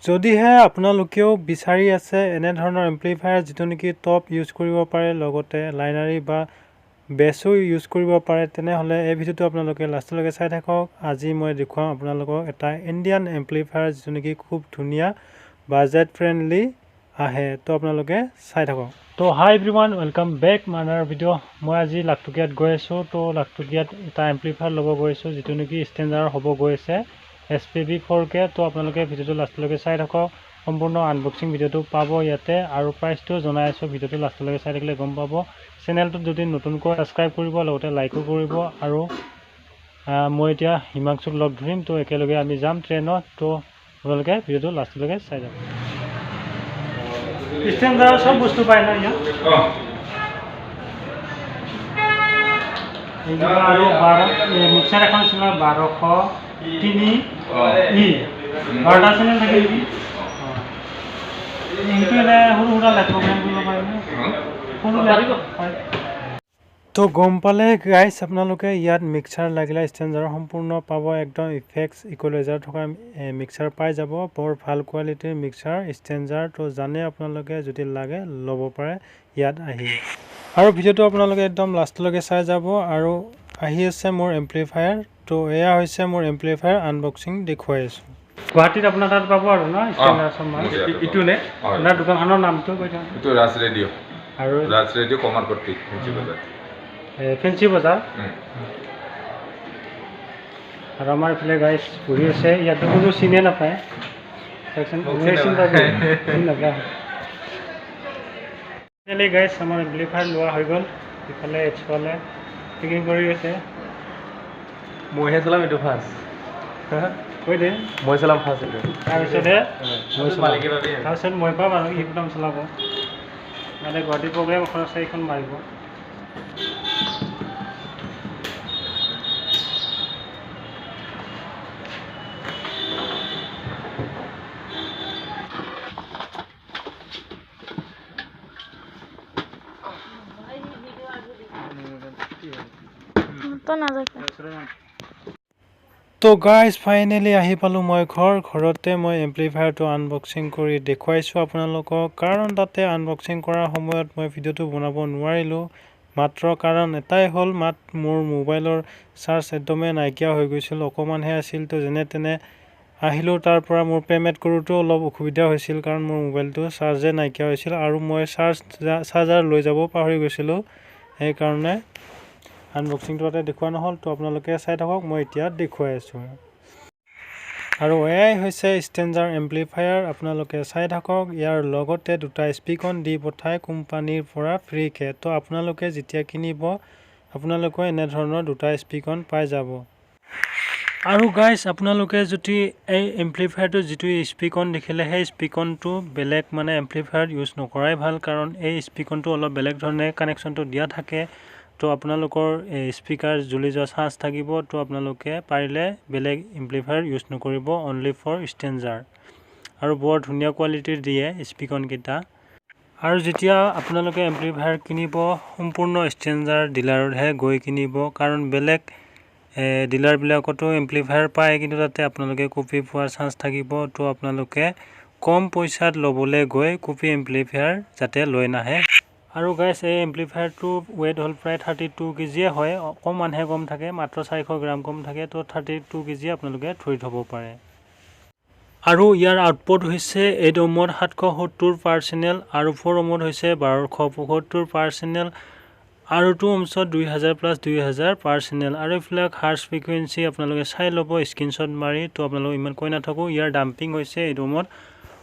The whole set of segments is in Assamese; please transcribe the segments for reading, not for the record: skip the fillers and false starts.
যদিহে আপোনালোকেও বিচাৰি আছে এনে ধৰণৰ এম্প্লিফায়াৰ যিটো নেকি টপ ইউজ কৰিব পাৰে লগতে লাইনাৰী বা বেছো ইউজ কৰিব পাৰে তেনেহ'লে এই ভিডিঅ'টো আপোনালোকে লাষ্টলৈকে চাই থাকক। আজি মই দেখুৱাম আপোনালোকক এটা ইণ্ডিয়ান এম্প্লিফায়াৰ যিটো নেকি খুব ধুনীয়া বাজেট ফ্ৰেণ্ডলি আহে। তো আপোনালোকে চাই থাকক। তো হাই এভৰিৱান, ৱেলকাম বেক মানাৰ ভিডিঅ'। মই আজি লাখটকীয়াত গৈ আছোঁ। তো লাখটকীয়াত এটা এম্প্লিফায়াৰ ল'ব গৈ আছোঁ যিটো নেকি ষ্টেণ্ডাৰ্ড হ'ব গৈ আছে SPB 4K। তো আপোনালোকে ভিডিঅ'টো লাষ্টলৈকে চাই থাকক। সম্পূৰ্ণ আনবক্সিং ভিডিঅ'টো পাব ইয়াতে আৰু প্ৰাইচটো জনাই আছোঁ। ভিডিঅ'টো লাষ্টলৈকে চাই থাকিলে গম পাব। চেনেলটোত যদি নতুনকৈ ছাবস্ক্ৰাইব কৰিব লগতে লাইকো কৰিব। আৰু মই এতিয়া হিমাংশুক লগ ধৰিম। তো একেলগে আমি যাম ট্ৰেইনত। তো আপোনালোকে ভিডিঅ'টো লাষ্টলৈকে চাই যাব। ষ্টেণ্ডাৰ্ড সব বস্তু পায় না ইয়াত? আৰু 12 মিক্সাৰ এখন আছিল 1203 ই 12টা চেনেল থাকে নেকি? ইনটো এনে সৰু সুৰা লেপটপ কৰিব পাৰিনে? সৰু লেপটপ হয়। তো গম পালে গাইজ, আপোনালোকে ইয়াত মিক্সাৰ লাগিলে ষ্টেণ্ডাৰ্ডৰ সম্পূৰ্ণ পাব। একদম ইফেক্টছ ইকুৱেলাইজাৰ থকা মিক্সাৰ পাই যাব। বৰ ভাল কোৱালিটিৰ মিক্সাৰ ষ্টেণ্ডাৰ্ড। তো জানে আপোনালোকে, যদি লাগে ল'ব পাৰে ইয়াত আহি। আৰু ভিডিঅ'টো আপোনালোকে একদম লাষ্টলৈকে চাই যাব। আৰু আহি আছে মোৰ এম্প্লিফায়াৰ। তো এয়া হৈছে মোৰ এম্প্লিফায়াৰ আনবক্সিং দেখুৱাই আছোঁ। গুৱাহাটীত আপোনাৰ তাত পাব আৰু ন ষ্টেণ্ডাৰ্ড সমান ইটো নে? আপোনাৰ দোকানখনৰ নামটো কৈ দিয়ক। এইটো ৰাজ ৰেডিঅ' আৰু ৰাজ ৰেডিঅ' কমাৰপট্টি ফেঞ্চি বজাৰ। ফেঞ্চি বজাৰ। আৰু আমাৰ এইফালে গাইজ ঘূৰি আছে। ইয়াতো কোনো চিনে নাপায়। গাইজ আমাৰ এম্প্লিফায়াৰ লোৱা হৈ গ'ল। ইফালে এইচফালে পেকিং কৰি আছে। মইহে চলাম এইটো ফাৰ্ষ্ট। কৈ দে মই চলাম ফাৰ্ষ্ট এইটো। তাৰপিছতহে তাৰপিছত মই পাম আৰু ই প্ৰথম চলাব। মানে গুৱাহাটী প্ৰগ্ৰেম এখন আছে, এইখন মাৰিব। তো গাইজ ফাইনেলি আহি পালোঁ মই ঘৰতে মই এম্প্লিফায়াৰটো আনবক্সিং কৰি দেখুৱাইছোঁ আপোনালোকক। কাৰণ তাতে আনবক্সিং কৰাৰ সময়ত মই ভিডিঅ'টো বনাব নোৱাৰিলোঁ। মাত্ৰ কাৰণ এটাই হ'ল, মোৰ মোবাইলৰ চাৰ্জ একদমেই নাইকিয়া হৈ গৈছিল, অকণমানহে আছিল। তো যেনে তেনে আহিলোঁ। তাৰ পৰা মোৰ পে'মেণ্ট কৰোঁতেও অলপ অসুবিধা হৈছিল কাৰণ মোৰ মোবাইলটো চাৰ্জে নাইকিয়া হৈছিল আৰু মই চাৰ্জাৰ লৈ যাব পাহৰি গৈছিলোঁ। সেইকাৰণে আনবক্সিংটো তাতে দেখুওৱা নহ'ল। তো আপোনালোকে চাই থাকক, মই এতিয়া দেখুৱাই আছোঁ। আৰু এয়াই হৈছে ষ্টেণ্ডাৰ্ড এম্প্লিফায়াৰ। আপোনালোকে চাই থাকক। ইয়াৰ লগতে দুটা স্পীকাৰ দি পঠায় কোম্পানীৰ পৰা ফ্ৰীকে। তো আপোনালোকে যেতিয়া কিনিব আপোনালোকে এনেধৰণৰ দুটা স্পীকাৰ পাই যাব। আৰু গাইজ, আপোনালোকে যদি এই এম্প্লিফায়াৰটো যিটো স্পীকাৰ দেখিলে সেই স্পীকাৰটো বেলেগ মানে এম্প্লিফায়াৰত ইউজ নকৰাই ভাল। কাৰণ এই স্পীকাৰটো অলপ বেলেগ ধৰণে কানেকশ্যনটো দিয়া থাকে। তো আপোনালোকৰ স্পীকাৰ জ্বলি যোৱা চান্স থাকিব। তো আপোনালোকে পাৰিলে বেলেগ এম্প্লিফায়াৰ ইউজ নকৰিব, অনলি ফৰ ষ্টেণ্ডাৰ্ড। আৰু বৰ ধুনীয়া কোৱালিটিৰ দিয়ে স্পীকাৰকেইটা। আৰু যেতিয়া আপোনালোকে এম্প্লিফায়াৰ কিনিব সম্পূৰ্ণ ষ্টেণ্ডাৰ্ড ডিলাৰতহে গৈ কিনিব। কাৰণ বেলেগ ডিলাৰবিলাকতো এম্প্লিফায়াৰ পায়, কিন্তু তাতে আপোনালোকে কপি পোৱাৰ চান্স থাকিব। তো আপোনালোকে কম পইচাত ল'বলৈ গৈ কপি এম্প্লিফায়াৰ যাতে লৈ নাহে। আৰু গাইজ, এই এম্প্লিফায়াৰটো ৱেইট হ'ল প্ৰায় 32 কেজিয়ে হয়। অকণমানহে কম থাকে, মাত্ৰ 400 গ্ৰাম কম থাকে। তো 32 কেজি আপোনালোকে ধৰি থ'ব পাৰে। আৰু ইয়াৰ আউটপুট হৈছে 8 ohmত 770 পাৰ চেনেল আৰু 4 ohmত হৈছে 1275 পাৰ চেনেল আৰু 2 ohmত 2000+2000 পাৰ চেনেল। আৰু এইবিলাক হাৰ্ছ ফ্ৰিকুৱেঞ্চি আপোনালোকে চাই ল'ব স্ক্ৰীনশ্বট মাৰি। তো আপোনালোকে ইমান কৈ নাথাকোঁ। ইয়াৰ ডাম্পিং হৈছে 8 ohmত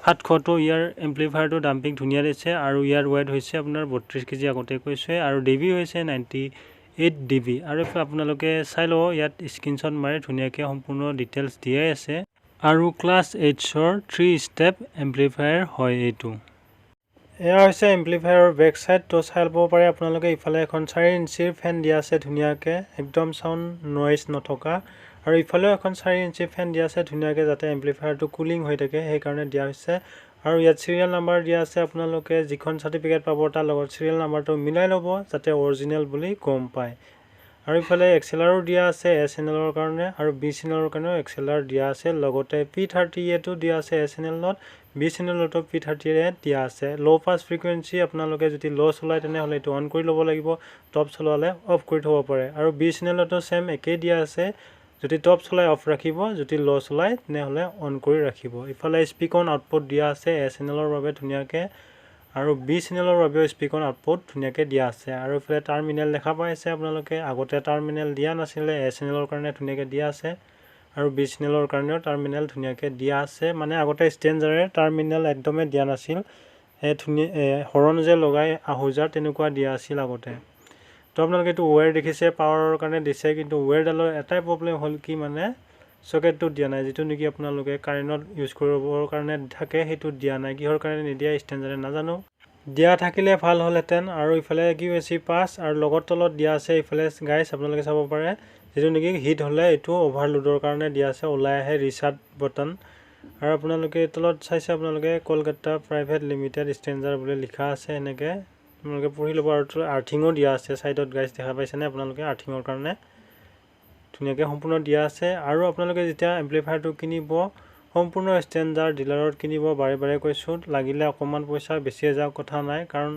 700। ইয়াৰ এম্প্লিফায়াৰটো ডাম্পিং ধুনীয়া দিছে। আৰু ইয়াৰ ৱেইট হৈছে আপোনাৰ 32 কেজি আগতে কৈছে। আৰু ডিবি হৈছে 98 ডিবি। আৰু আপোনালোকে চাই ল'ব, ইয়াত স্ক্ৰীনশ্বট মাৰি ধুনীয়াকৈ সম্পূৰ্ণ ডিটেইলছ দিয়াই আছে। আৰু ক্লাছ 8ৰ 3 ষ্টেপ এম্প্লিফায়াৰ হয় এইটো। এয়া হৈছে এম্প্লিফায়াৰৰ বেক চাইড। তো চাই ল'ব পাৰে আপোনালোকে। ইফালে এখন 4 ইঞ্চিৰ ফেন দিয়া আছে ধুনীয়াকৈ, একদম চাউণ্ড নইজ নথকা। আৰু ইফালেও এখন 4 ইঞ্চিৰ ফেন দিয়া আছে ধুনীয়াকৈ, যাতে এম্প্লিফায়াৰটো কুলিং হৈ থাকে, সেইকাৰণে দিয়া হৈছে। আৰু ইয়াত চিৰিয়েল নাম্বাৰ দিয়া আছে। আপোনালোকে যিখন চাৰ্টিফিকেট পাব তাৰ লগত চিৰিয়েল নাম্বাৰটো মিলাই ল'ব, যাতে অৰিজিনেল বুলি গম পায়। আৰু ইফালে এক্সেলাৰো দিয়া আছে এ চেনেলৰ কাৰণে আৰু বি চেনেলৰ কাৰণেও এক্সেলাৰ দিয়া আছে লগতে P30A দিয়া আছে এ চেনেলত বি চেনেলতো P30A দিয়া আছে ল' পাছ ফ্ৰিকুৱেঞ্চি আপোনালোকে যদি ল' চলায় তেনেহ'লে এইটো অন কৰি ল'ব লাগিব টপ চলালে অফ কৰি থ'ব পাৰে আৰু বি চেনেলতো চেম একেই দিয়া আছে যদি টপ চলাই অফ ৰাখিব যদি ল' চলায় তেনেহ'লে অন কৰি ৰাখিব ইফালে স্পিক অন আউটপুট দিয়া আছে এ চেনেলৰ বাবে ধুনীয়াকৈ আৰু বি চেনেলৰ বাবেও স্পিক অন আউটপুট ধুনীয়াকৈ দিয়া আছে আৰু ইফালে টাৰ্মিনেল দেখা পাইছে আপোনালোকে আগতে টাৰ্মিনেল দিয়া নাছিলে এ চেনেলৰ কাৰণে ধুনীয়াকৈ দিয়া আছে আৰু বি চেনেলৰ কাৰণেও টাৰ্মিনেল ধুনীয়াকৈ দিয়া আছে মানে আগতে ষ্টেঞ্জাৰে টাৰ্মিনেল একদমেই দিয়া নাছিল হৰণ যে লগাই আহুজাৰ তেনেকুৱা দিয়া আছিল আগতে তো আপোনালোকে এইটো ৱেৰ দেখিছে পাৱাৰৰ কাৰণে দিছে কিন্তু ৱেৰডালৰ এটাই প্ৰব্লেম হ'ল কি মানে চকেটটো দিয়া নাই যিটো নেকি আপোনালোকে কাৰেণ্টত ইউজ কৰিবৰ কাৰণে থাকে সেইটো দিয়া নাই কিহৰ কাৰণে নিদিয়া ষ্টেঞ্জাৰে নাজানো দিয়া থাকিলে ভাল হ'লহেঁতেন আৰু ইফালে QAC পাছ আৰু লগত তলত দিয়া আছে ইফালে গাইজ আপোনালোকে চাব পাৰে যিটো নেকি হিট হ'লে এইটো অভাৰলোডৰ কাৰণে দিয়া আছে ওলাই আহে ৰিচাৰ্ট বটন আৰু আপোনালোকে তলত চাইছে আপোনালোকে কলকাতা প্ৰাইভেট লিমিটেড ষ্টেঞ্জাৰ বুলি লিখা আছে এনেকৈ আপোনালোকে পঢ়ি ল'ব আৰু আৰ্থিঙো দিয়া আছে ছাইডত গাইজ দেখা পাইছেনে আপোনালোকে আৰ্থিঙৰ কাৰণে ধুনীয়াকৈ সম্পূৰ্ণ দিয়া আছে আৰু আপোনালোকে যেতিয়া এম্প্লিফায়াৰটো কিনিব সম্পূৰ্ণ ষ্টেঞ্জাৰ ডিলাৰত কিনিব বাৰে বাৰে কৈছোঁ লাগিলে অকণমান পইচা বেছিয়ে যাওক কথা নাই কাৰণ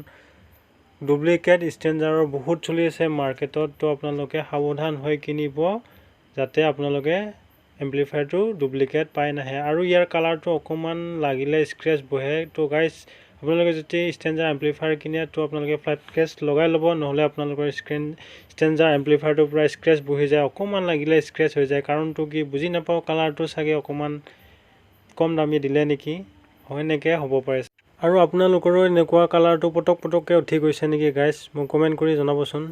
ডুপ্লিকেট ষ্টেঞ্জাৰৰ বহুত চলি আছে মাৰ্কেটত তো আপোনালোকে সাৱধান হৈ কিনিব যাতে আপোনালোকে এম্প্লিফায়াৰটো ডুপ্লিকেট পাই নাহে আৰু ইয়াৰ কালাৰটো অকণমান লাগিলে স্ক্ৰেচ বহে তো গাইজ আপোনালোকে যদি ষ্টেঞ্জাৰ এম্প্লিফায়াৰ কিনে তো আপোনালোকে ফ্লাইট কেছ লগাই ল'ব নহ'লে আপোনালোকৰ ষ্টেঞ্জাৰ এম্প্লিফায়াৰটোৰ পৰা স্ক্ৰেচ বহি যায় অকণমান লাগিলে স্ক্ৰেচ হৈ যায় কাৰণটো কি বুজি নাপাওঁ কালাৰটো চাগে অকণমান কম দামী দিলে নেকি হয় এনেকৈ হ'ব পাৰে আৰু আপোনালোকৰো এনেকুৱা কালাৰটো পটককৈ উঠি গৈছে নেকি গাইজ মোক কমেণ্ট কৰি জনাবচোন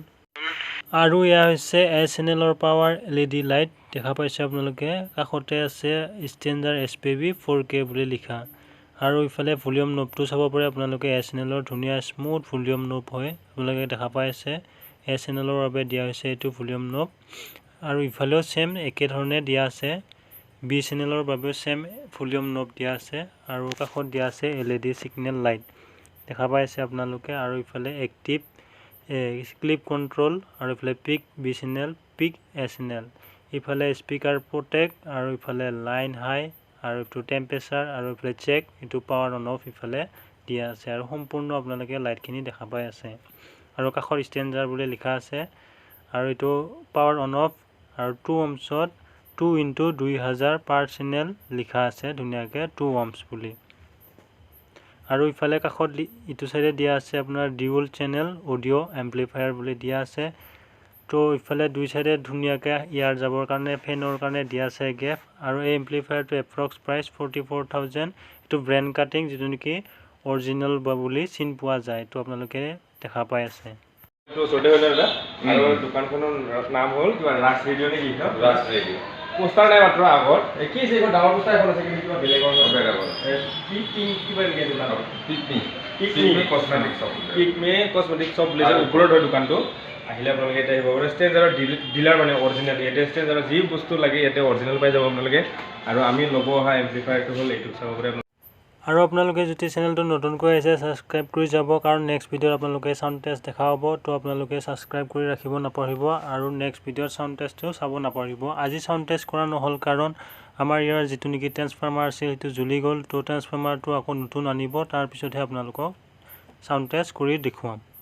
আৰু এয়া হৈছে এ চেনেলৰ পাৱাৰ LED লাইট দেখা পাইছে আপোনালোকে কাষতে আছে ষ্টেঞ্জাৰ SPB 4K বুলি লিখা আৰু ইফালে ভলিউম নবটো চাব পাৰে আপোনালোকে এ চেনেলৰ ধুনীয়া স্মুথ ভলিউম নব হয় আপোনালোকে দেখা পাই আছে এ চেনেলৰ বাবে দিয়া হৈছে এইটো ভলিউম নব আৰু ইফালেও চেম একেধৰণে দিয়া আছে বি চেনেলৰ বাবেও চেম ভলিউম নব দিয়া আছে আৰু কাষত দিয়া আছে LED চিগনেল লাইট দেখা পাই আছে আপোনালোকে আৰু ইফালে এক্টিভ ক্লিপ কণ্ট্ৰল আৰু ইফালে peak B channel peak A channel ইফালে স্পিকাৰ প্ৰটেক্ট আৰু ইফালে লাইন হাই আৰু এইটো টেম্পাৰেচাৰ আৰু ইফালে চেক এইটো পাৱাৰ অন অফ ইফালে দিয়া আছে আৰু সম্পূৰ্ণ আপোনালোকে লাইটখিনি দেখা পাই আছে আৰু কাষৰ ষ্টেঞ্জাৰ বুলি লিখা আছে আৰু এইটো পাৱাৰ অন অফ আৰু 2 ohmsত 2x2000 পাৰ চেনেল লিখা আছে ধুনীয়াকৈ 2 ohms বুলি আৰু ইফালে কাষত ইটো চাইডে দিয়া আছে আপোনাৰ ডিউল চেনেল অডিঅ' এম্প্লিফায়াৰ বুলি দিয়া আছে তো ইফালে দুই চাইডে ধুনীয়াকৈ ইয়াৰ যাবৰ কাৰণে ফেনৰ কাৰণে দিয়া আছে গেপ আৰু এই এম্প্লিফায়াৰটো এপ্ৰক্স প্ৰাইচ 44000 এইটো ব্ৰেণ্ড কাটিং যিটো নেকি অৰিজিনেল বুলি চিন পোৱা যায় তো আপোনালোকে দেখা পাই আছে তো ওচৰতে হ'লে দাদা আৰু দোকানখনৰ নাম হ'ল কিবা ৰাজ ৰেডিঅ' নেকি ৰাজ ৰেডিঅ' পোষ্টাৰ নাই মাত্ৰ আগত কি আছে এইখন ডাঙৰ পোষ্টাৰ এখন আছে কিন্তু কিবা বেলেগৰ কিবা পিকমে কচমেটিক শ্বপ বুলি ওপৰত হয় দোকানটো আহিলে আপোনালোকে এতিয়া আহিব পাৰে ষ্টেঞ্জাৰৰ ডিলাৰ মানে অৰিজিনেল ইয়াতে ষ্টেঞ্জাৰৰ যি বস্তু লাগে ইয়াতে অৰিজিনেল পাই যাব আপোনালোকে আৰু আমি ল'ব অহা এম্প্লিফায়াৰটো হ'ল এইটো চাব পাৰে আৰু আপোনালোকে যদি চেনেলটো নতুনকৈ আহিছে ছাবস্ক্ৰাইব কৰি যাব কাৰণ নেক্সট ভিডিঅ'ত আপোনালোকে চাউণ্ড টেষ্ট দেখা হ'ব তো আপোনালোকে ছাবস্ক্ৰাইব কৰি ৰাখিব নাপাহৰিব আৰু নেক্সট ভিডিঅ'ত চাউণ্ড টেষ্টটো চাব নাপাহৰিব আজি চাউণ্ড টেষ্ট কৰা নহ'ল কাৰণ আমাৰ ইয়াৰ যিটো নেকি ট্ৰেন্সফৰ্মাৰ আছিল সেইটো জ্বলি গ'ল তো ট্ৰেন্সফৰ্মাৰটো আকৌ নতুন আনিব তাৰপিছতহে আপোনালোকক চাউণ্ড টেষ্ট কৰি দেখুৱাম